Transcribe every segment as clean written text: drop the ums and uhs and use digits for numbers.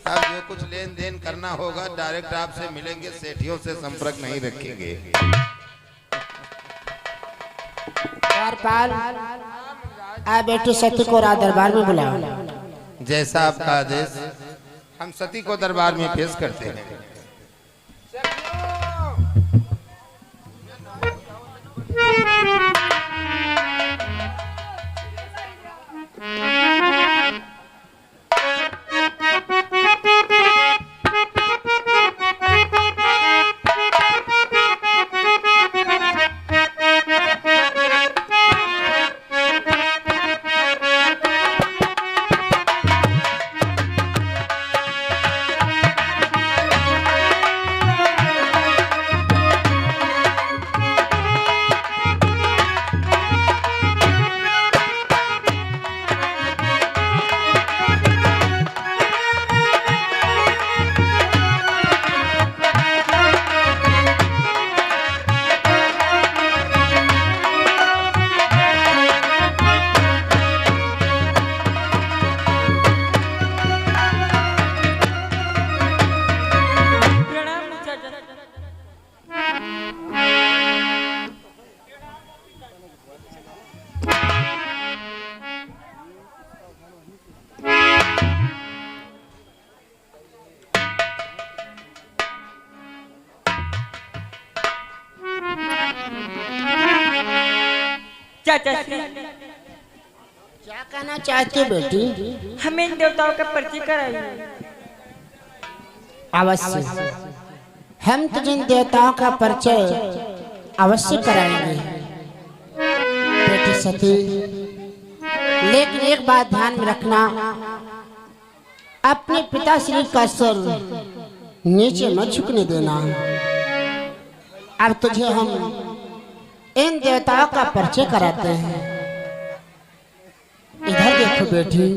अब जो कुछ लेन देन करना होगा डायरेक्ट आपसे मिलेंगे, सेठियों से संपर्क नहीं रखेंगे। आ बेटी सती को रात दरबार में बुलाओ। जैसा आपका आदेश, हम सती को दरबार में पेश करते हैं। क्या कहना चाहती बेटी? हमें इन देवताओं का परिचय कराइए। अवश्य, हम तुझे इन देवताओं का परिचय अवश्य कराएंगे बेटी सती। लेकिन एक बात ध्यान में रखना, अपने पिताश्री का सर नीचे मत झुकने देना। अब तुझे हम इन देवताओं का परिचय कराते हैं। इधर देखो बेटी,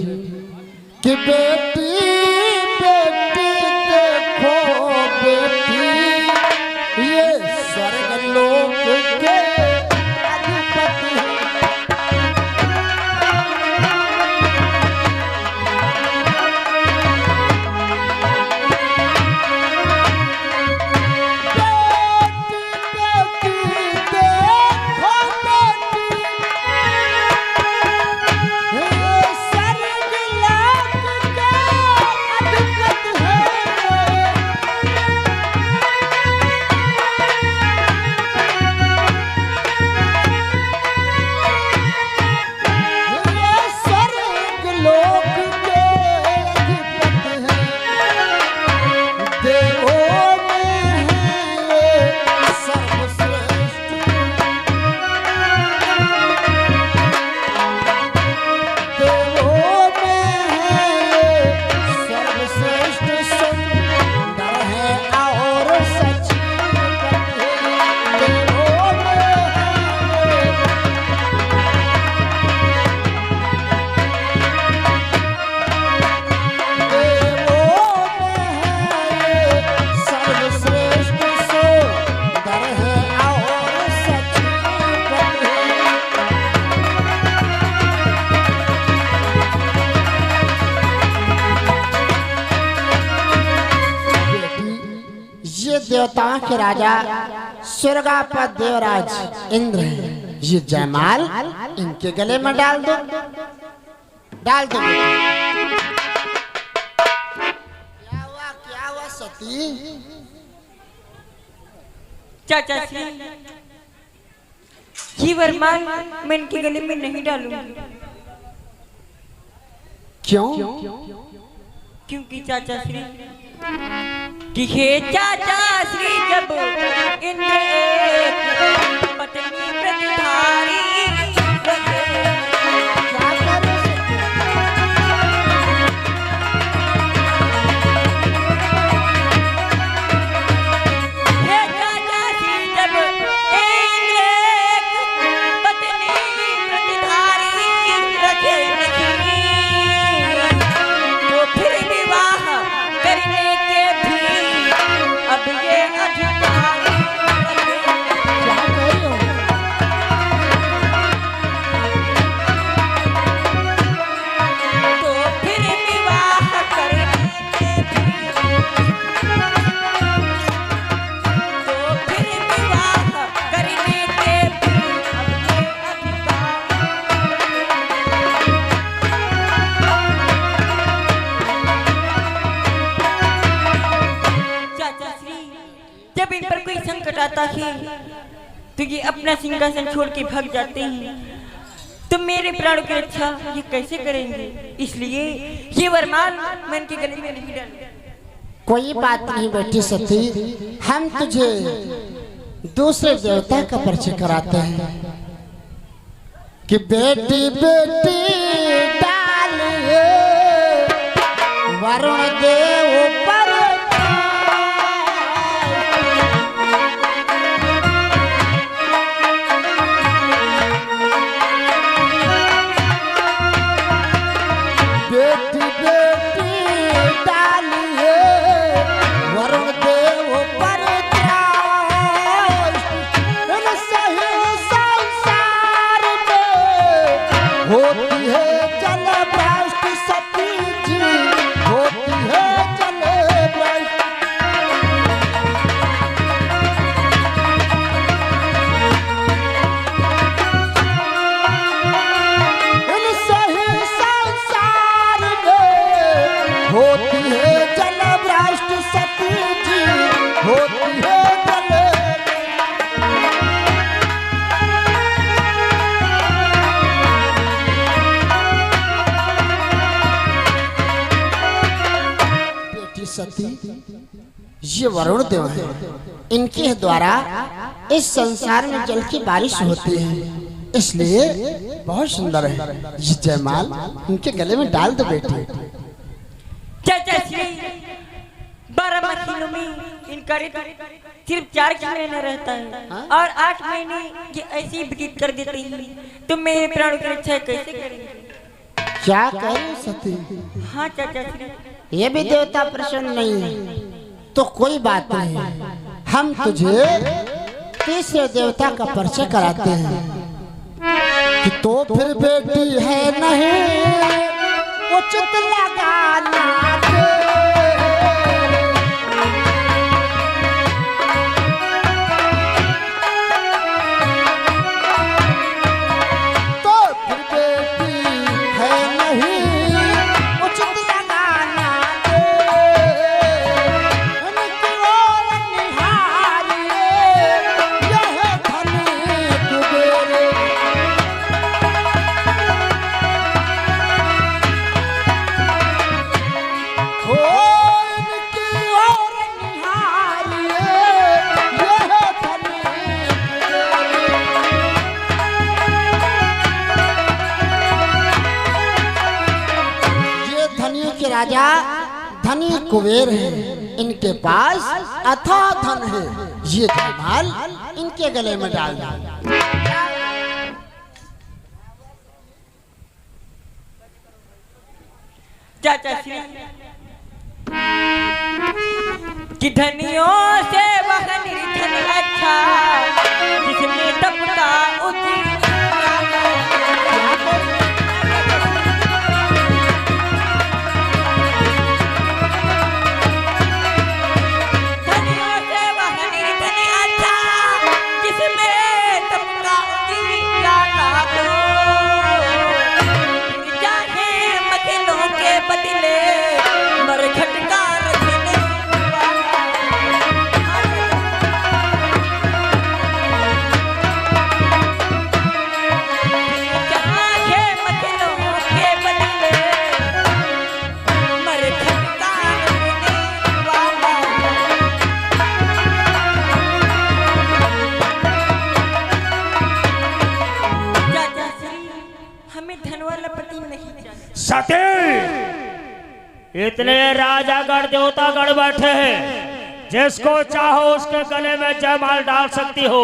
कि बेटी बेटी देखो बेटी, ये स्वर्ग लोक के अधिपति हैं। देवताओं के राजा स्वर्गापत देवराज इंद्र है। ये जयमाल इनके गले में डाल दो, डाल दो। क्या हुआ सती? चाचा श्री, ये वरमान मैं इनके गले में नहीं डालूंगी। क्यों? क्योंकि चाचा श्री कि हे चाचा श्री, जब इंद्र एक पत्नी प्रतिधारी क्या जब इन पर कोई संकट आता है तो ये अपना सिंहासन छोड़ के भाग जाते हैं। तो मेरे प्राणों की रक्षा ये कैसे करेंगे? इसलिए ये वरमान मैं इनके गले में नहीं डालूंगा। कोई बात नहीं बेटी सती, हम तुझे दूसरे देवता का परिचय कराते हैं कि बेटी बेटी डालिए वरुण देव पर बेटी बेटी डालिए वरुण देव पर सही संसार में होती है जल भ्रष्ट सती जी, होती है जल भ्रष्ट। सही संसार में होती है जल भ्रष्ट सती जी, होती है जल। बेटी सती, ये वरुण देव है, इनके द्वारा इस संसार में जल की बारिश होती है, इसलिए बहुत सुंदर है। ये जयमाल इनके गले में डाल दो बेटी। चाचा श्री 12 महीनों में इनका ऋतु सिर्फ 4 महीने रहता है और 8 महीने ये ऐसे ही व्यतीत कर देते हैं। तुम मेरे प्राणों की रक्षा कैसे करेंगे? क्या करें सती? हाँ चाचा श्री, ये भी देवता प्रसन्न नहीं है तो कोई बात नहीं, हम तुझे तीसरे देवता का परिचय कराते हैं कि तो फिर बेटी है नहीं उचित लगाना दे। तो फिर बेटी है नहीं उचित लगाना दे। उनकी ओर निहारिए यह धनी कुबेर। राजा धनी कुबेर है, इनके पास अथाह धन है। ये जयमाल इनके गले में डाल दो। चाचा श्री कि धनियों से वह निर्धन अच्छा जिसमें तपता उचित। सती, इतने राजागढ़ देवतागढ़ बैठे हैं, जिसको चाहो उसके गले में जयमाल डाल सकती हो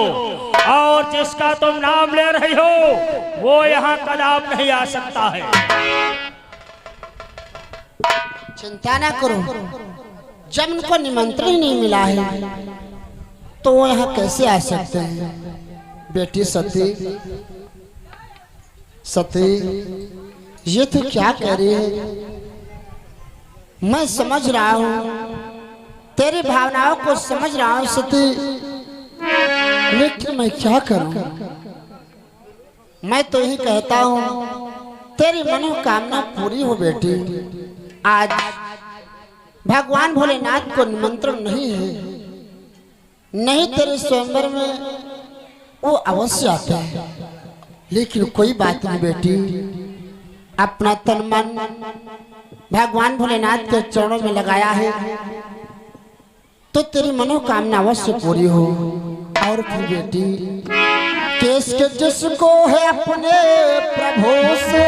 और जिसका तुम नाम ले रही हो वो यहाँ कदाप नहीं आ सकता है। चिंता ना करो, जब उनको निमंत्रण नहीं मिला है तो वो यहाँ कैसे आ सकते हैं? बेटी सती, सती ये तो क्या कह रही है? मैं समझ रहा हूँ, तेरी भावनाओं को समझ रहा हूँ सती, लेकिन मैं क्या करूँ? मैं तो यही कहता हूँ तेरी मनोकामना पूरी हो बेटी। आज भगवान भोलेनाथ को निमंत्रण नहीं है, नहीं तेरे स्वयंवर में वो अवश्य आते हैं, लेकिन कोई बात नहीं बेटी, अपना तन मन भगवान भोलेनाथ के चरणों में लगाया है तो तेरी मनोकामना अवश्य पूरी हो। और फिर बेटी केस के जिसको है अपने प्रभु से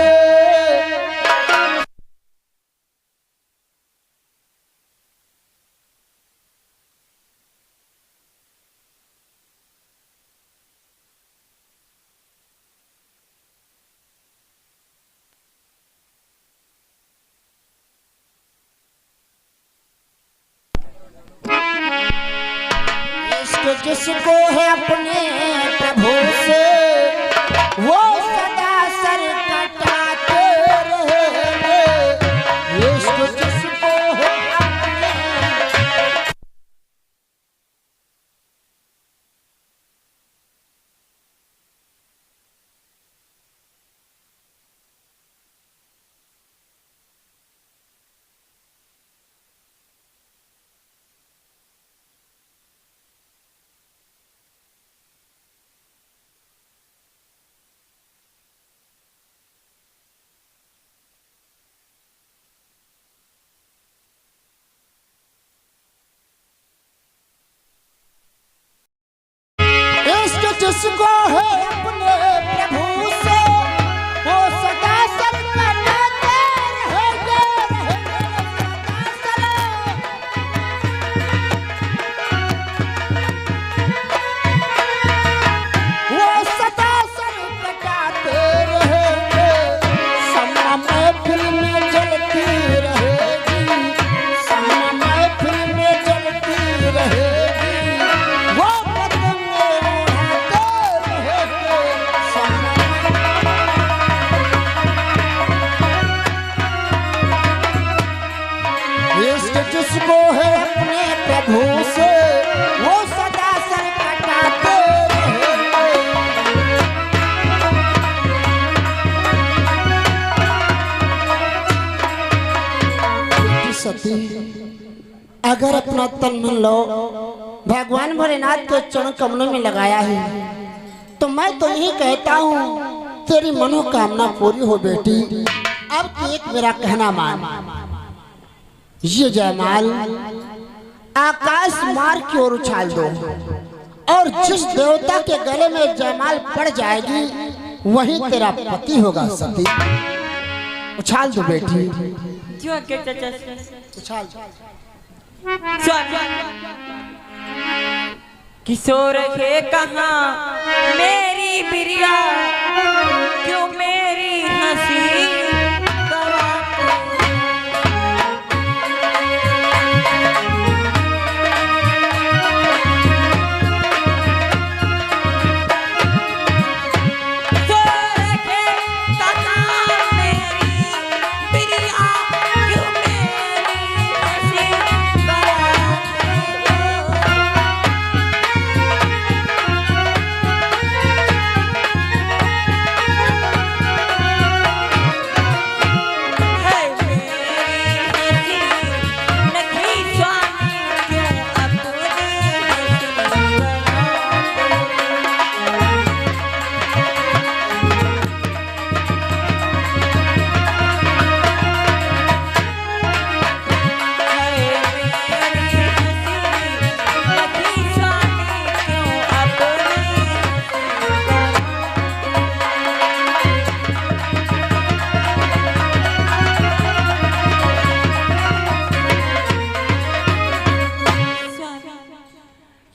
जिसको है अपने प्रभु से वो सदा सर कटाते रहेंगे। इसको जिसको है अपने जिसको है अपने प्रभु से वो सदा सर कटाते रहेंगे। वो सदा सर कटाते रहेंगे। समा महफिल में जलती रहेगी, समा महफिल में जलती रहेगी। वो जिसको है अपने प्रभु से वो सदा सर कटाते रहेंगे। सती अगर अपना तन मन लो भगवान भोलेनाथ के चरण कमलों में लगाया है तो मैं तो यही कहता हूँ तेरी मनोकामना पूरी हो बेटी। अब एक मेरा कहना मान, ये जयमाल आकाश मार्ग की ओर उछाल दो और जिस देवता के गले में जयमाल पड़ जाएगी वही तेरा पति होगा। सती उछाल दो बेटी, उछाल। किशोर है कहाँ मेरी बिरिया, क्यों मेरी हंसी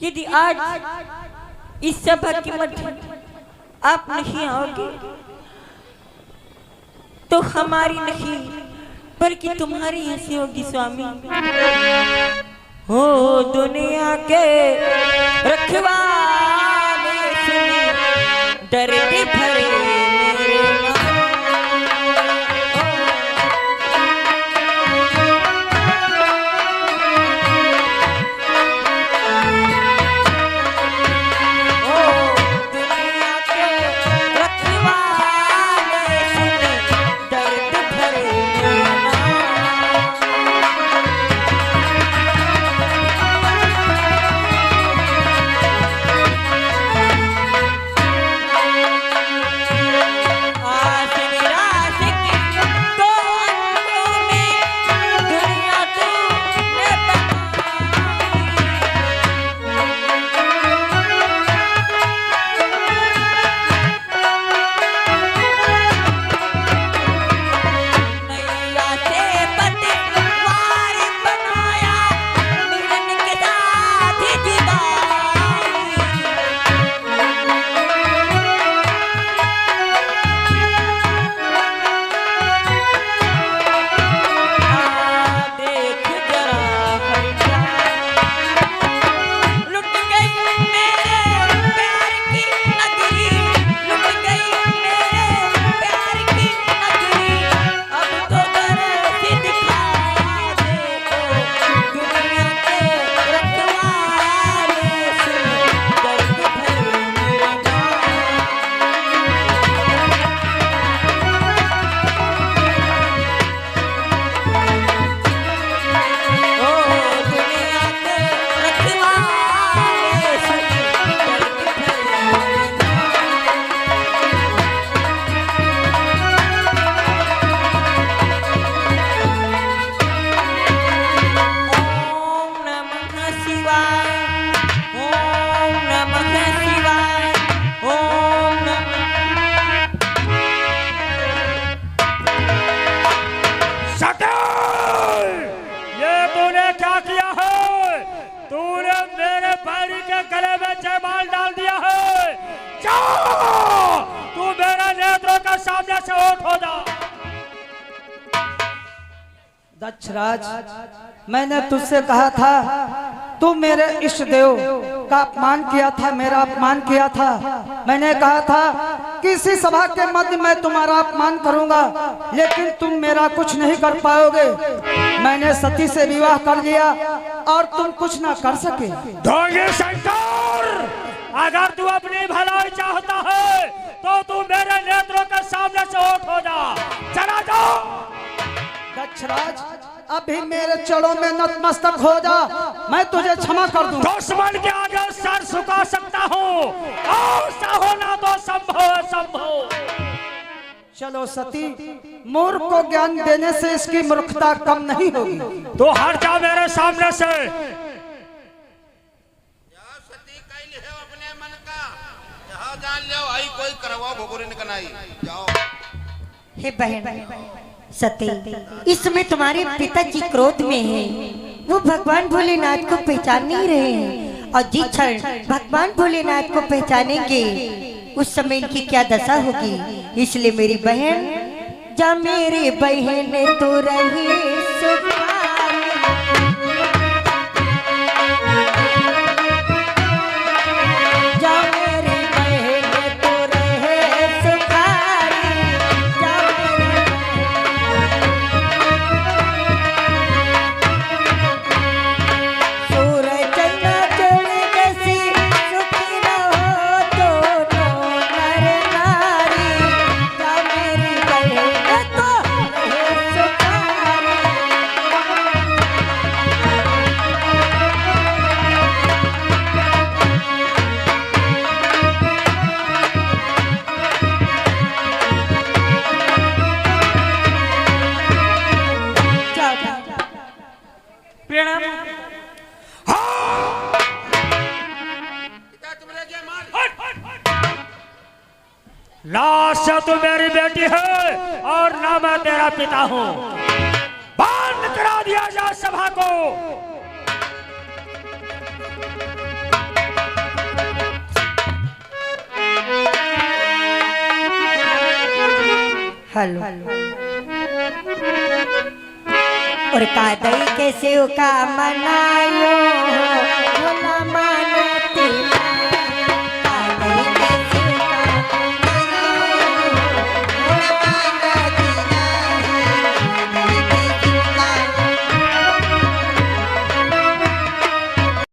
यदि आज इस सभा के मध्य आप नहीं आओगे तो हमारी नहीं बल्कि तुम्हारी हंसी होगी स्वामी। हो दुनिया के रखवाले सुनी दर्द भरे ओम नमः शिवाय, ओम नमः शिवाय, ओम नमः। शटर! ये तूने क्या किया है? तूने मेरे भाई के गले में जयमाल डाल दिया है। जा! तू मेरे नेत्रों का सामने से ओट हो जा। दक्षराज, मैंने तुझसे कहा था, तू मेरे इष्ट देव का अपमान किया था, मेरा अपमान किया था। मैंने कहा था कि इसी सभा के मध्य मैं तुम्हारा अपमान करूंगा, लेकिन तुम मेरा कुछ नहीं कर पाओगे। मैंने सती से विवाह कर लिया और तुम कुछ ना कर सके। ढोंगी शंकर, अगर तू अपनी भलाई चाहता है तो तू मेरे नेत्रों के सामने से ओट हो जा। चला जाओ। दक्षराज, अभी मेरे चरणों में नतमस्तक हो जा, मैं तुझे क्षमा कर दूं। दुश्मन के आगे सर झुका सकता हूँ और साहो ना तो संभव संभव। चलो सती, मूर्ख को ज्ञान देने से इसकी मूर्खता कम नहीं होगी। तो हट जा मेरे सामने से। जाओ सती, कई लिहो अपने मन का, जहाँ जान लो आई कोई करवाओ भगोरी निकनाई। जाओ। हे बहन सती, इस समय तुम्हारे पिताजी क्रोध में हैं। वो भगवान भोलेनाथ को पहचान नहीं रहे हैं, और जिस क्षण भगवान भोलेनाथ को पहचानेंगे उस समय इनकी क्या दशा होगी। इसलिए मेरी बहन, जा मेरी बहन तो रही सुखारी, जा मेरी बहन तो रहे सुखारी, जा मेरी सूरज चंद्र जोड़े जैसी सुखी रहो दोनों नर नारी, जा मेरी बहन तो रहे सुखारी। प्रणाम। पिता तुम्हारे क्या मार? लाश से तू मेरी बेटी है और ना मैं तेरा पिता हूँ। बंद करा दिया जा सभा को। हेलो और कादई कैसे का मनायो